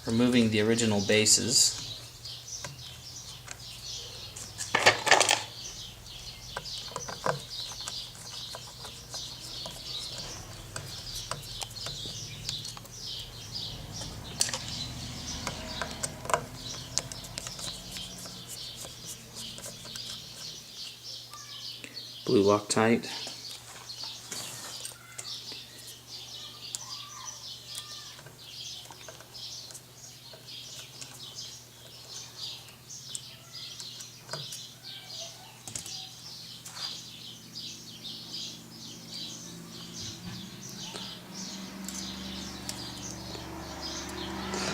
removing the original bases. Blue Loctite.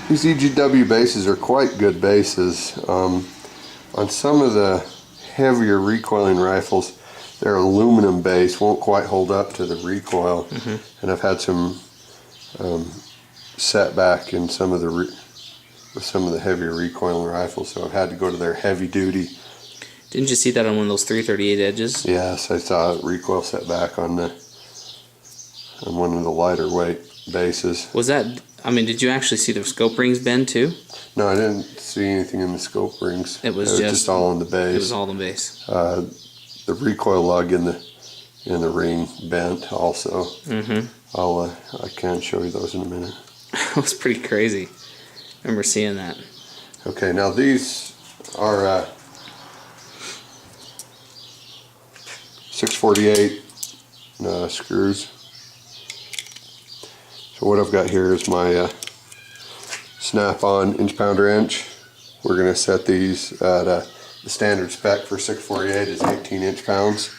These EGW bases are quite good bases. On some of the heavier recoiling rifles, their aluminum base won't quite hold up to the recoil, and I've had some setback in some of the with some of the heavier recoiling rifles, so I've had to go to their heavy duty. Didn't you see that on one of those 338 edges? Yes, I saw recoil setback on one of the lighter weight bases. Was that? I mean, did you actually see the scope rings bend too? No, I didn't see anything in the scope rings. It was just all on the base. It was all on the base. The recoil lug in the ring bent also. I can show you those in a minute. That was pretty crazy. I remember seeing that. Okay, now these are 648 screws. So what I've got here is my snap-on inch-pounder wrench. We're going to set these at the standard spec for 648 is 18 inch-pounds.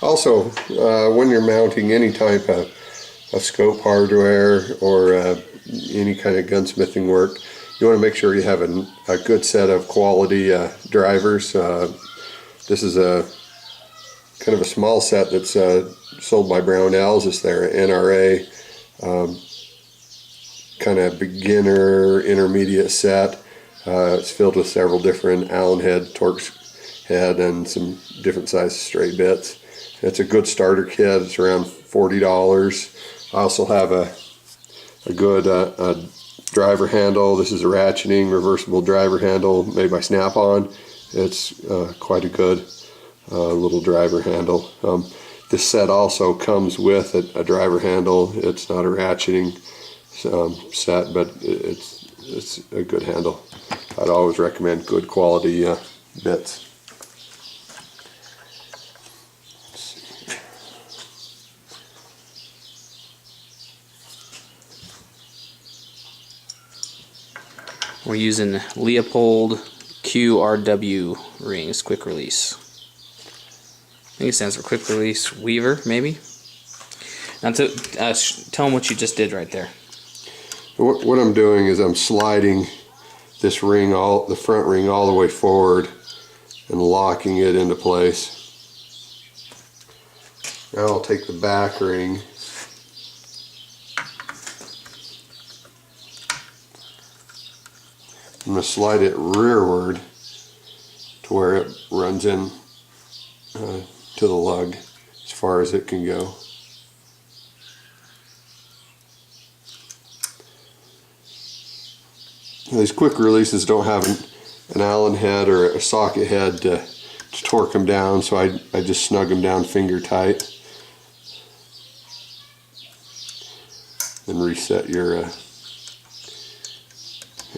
Also, when you're mounting any type of scope hardware or any kind of gunsmithing work, you want to make sure you have a good set of quality drivers. This is a kind of a small set that's sold by Brownells. It's their NRA kind of beginner intermediate set. It's filled with several different Allen head, Torx head, and some different size straight bits. It's a good starter kit. It's around $40. I also have a good driver handle. This is a ratcheting reversible driver handle made by Snap-on. It's quite a good little driver handle. This set also comes with a driver handle. It's not a ratcheting set, but it's a good handle. I'd always recommend good quality bits. We're using Leopold QRW rings, quick release. I think it stands for quick release weaver, maybe. Now tell them what you just did right there. What I'm doing is I'm sliding this ring, the front ring, all the way forward and locking it into place. Now I'll take the back ring . I'm going to slide it rearward to where it runs in to the lug as far as it can go. Now, these quick releases don't have an Allen head or a socket head to torque them down, so I just snug them down finger tight. Then reset your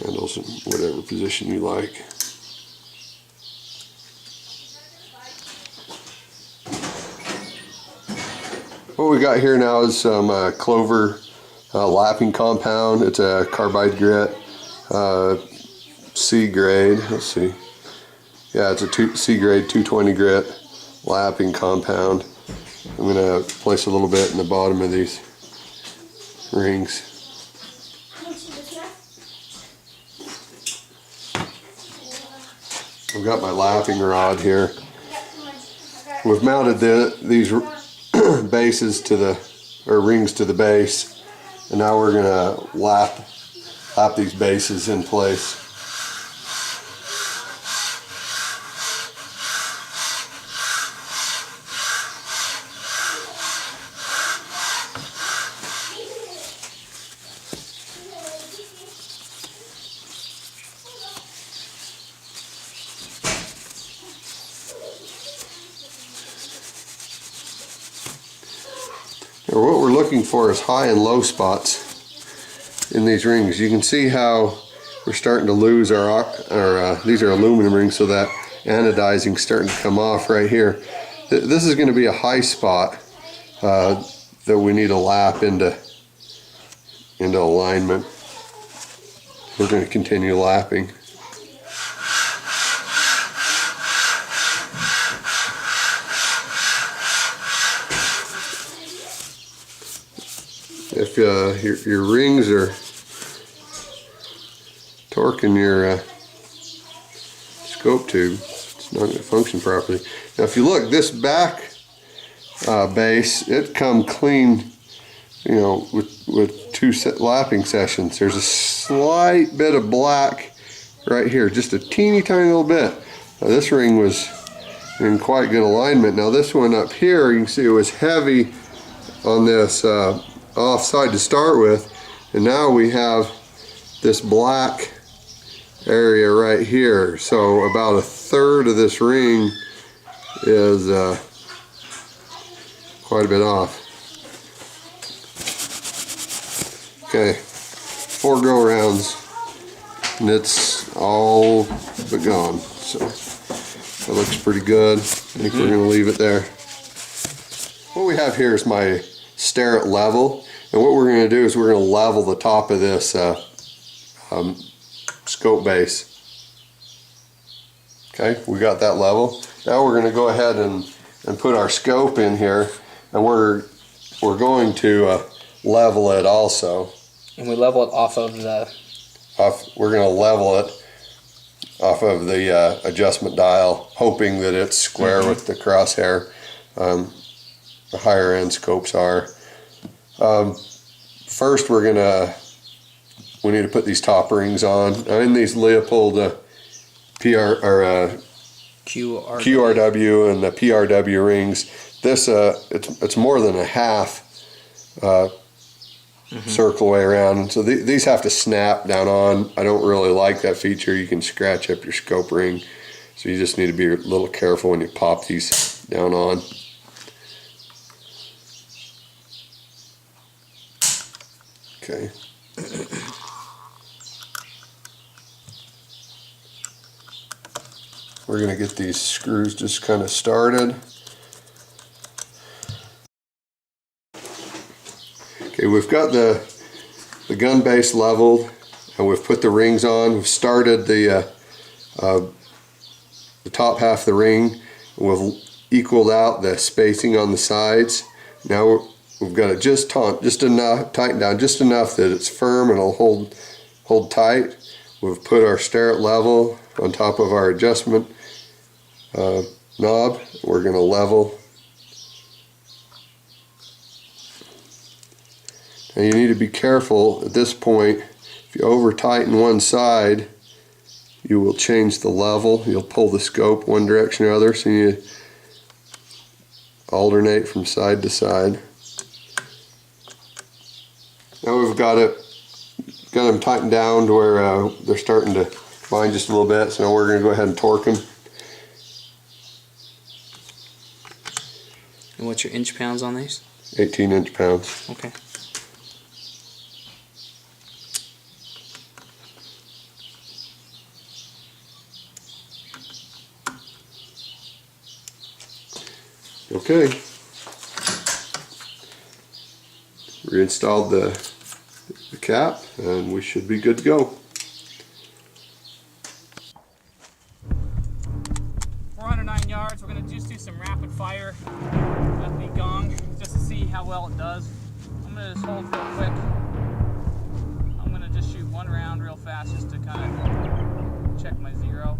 handles in whatever position you like. What we got here now is some clover lapping compound. It's a carbide grit, C grade. Let's see. Yeah, it's a C grade 220 grit lapping compound. I'm going to place a little bit in the bottom of these rings. I've got my lapping rod here. We've mounted these bases to the, rings to the base, and now we're going to lap these bases in place. What we're looking for is high and low spots in these rings. You can see how we're starting to lose our these are aluminum rings, so that anodizing's starting to come off right here. This is going to be a high spot that we need to lap into alignment. We're going to continue lapping. If your rings are torquing your scope tube, it's not going to function properly. Now if you look, this back base, it come clean, you know, with two lapping sessions. There's a slight bit of black right here, just a teeny tiny little bit. Now this ring was in quite good alignment. Now this one up here, you can see it was heavy on this offside to start with, and now we have this black area right here. So about a third of this ring is quite a bit off. Okay, 4 go rounds and it's all but gone. So that looks pretty good. I think we're going to leave it there. What we have here is my stair at level. And what we're going to do is we're going to level the top of this scope base. Okay, we got that level. Now we're going to go ahead and put our scope in here, and we're going to level it also. And we level it off of the... We're going to level it off of the adjustment dial, hoping that it's square with the crosshair. The higher end scopes are. First we need to put these top rings on. I'm in these Leopold QRW and the PRW rings. This it's more than a half circle way around, so these have to snap down on. I don't really like that feature. You can scratch up your scope ring, so you just need to be a little careful when you pop these down on. Okay. We're going to get these screws just kind of started. Okay, we've got the gun base leveled, and we've put the rings on. We've started the top half of the ring. We've equaled out the spacing on the sides. Now we've got it just enough, tightened down just enough that it's firm and it'll hold tight. We've put our stair at level on top of our adjustment knob. We're going to level. And you need to be careful at this point. If you over tighten one side, you will change the level. You'll pull the scope one direction or other, so you alternate from side to side. Now we've got them tightened down to where they're starting to bind just a little bit, so now we're going to go ahead and torque them. And what's your inch pounds on these? 18 inch pounds. Okay. Okay. Reinstalled the cap, and we should be good to go. 409 yards. We're going to just do some rapid fire at the gong just to see how well it does. I'm going to just hold real quick. I'm going to just shoot one round real fast just to kind of check my zero.